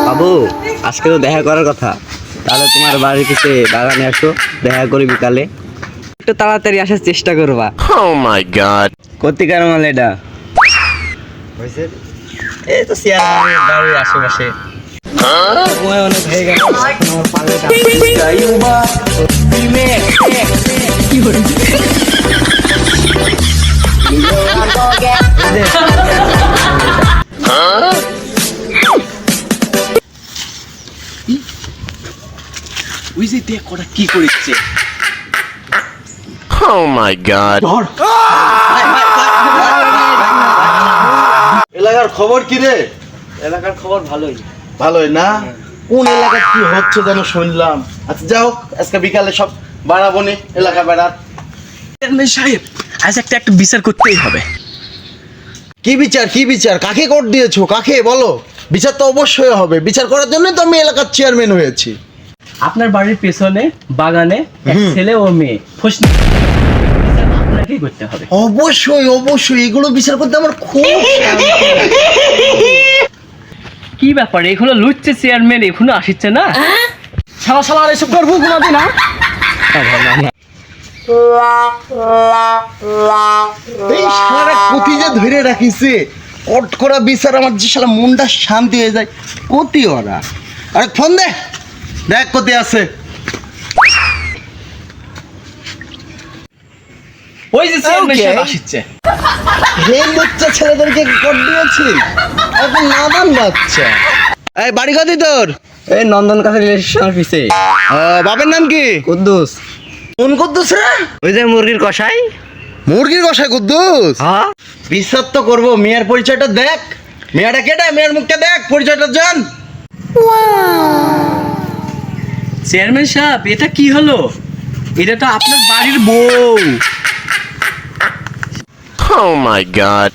বাবু আজকে তো দেখা করার কথা, তাহলে তোমার বাড়ির কাছে বাগানে আসো, দেখা করি বিকালে। একটু তাড়াতাড়ি আসার চেষ্টা করবা। Oh my god. কতিকার মাল এটা হয়েছে, এই তো সিয়ার বাড়ির আশেপাশে। সময় অনেক হয়ে গেল, আমার পালেটা যাইবা কি হচ্ছে। ওই যে দেখ ওরা কি করেছে। Oh my god. এলাকার খবর কি রে? এলাকার খবর ভালোই। ভালোই না? কোন এলাকায় কি হচ্ছে যেন শুনলাম। আচ্ছা যাও, আজকে বিকালে সব বাড়াবো নি এলাকা বেড়াত। চেয়ারম্যান সাহেব, আজ একটা বিচার করতেই হবে। কি বিচার? কি বিচার? কাকে কোর্ট দিয়েছো? কাকে বলো? বিচার তো অবশ্যই হবে। বিচার করার জন্যই তো আমি এলাকার চেয়ারম্যান হয়েছি। আপনার বাড়ির পেছনে বাগানে এক ছেলে ও মেয়ে ফসনি, আপনাকেই করতে হবে। অবশ্যই অবশ্যই, এগুলো বিচার করতে আমার খুব কি ব্যাপার, এখনো লুচ্ছে চেয়ারম্যান, এখনো আসছে না? শালা শালা আর এসব করবো কোনোদিন না। এই সারা কতি যে ধরে রাখিছে, কট করা বিচার আমার যে সারা মনটা শান্তি হয়ে যায়। কতি ওরা, আরে ফোন দে, দেখ কতি আছে। ওই যে চেয়ারম্যান সাহেব আসছে। হে বাচ্চা ছেলেদেরকে কট দিয়েছি, এখন নাদান বাচ্চা। এই বাড়ি কতি তোর? এই নন্দন কাছে রিলেশনের পিছে। বাবার নাম কি? কুদ্দুস। কোন কুদ্দুস রে? ওই যে মুরগির কষাই। মুরগির কষাই কুদ্দুস? হ্যাঁ, বিচার তো করবো। মেয়ের পরিচয়টা দেখ, মেয়েটা কেটে, মেয়ের মুখটা দেখ, পরিচয়টা জান। চেয়ারম্যান সাহেব, এটা কি হলো? এটা তো আপনার বাড়ির বউ। Oh my god.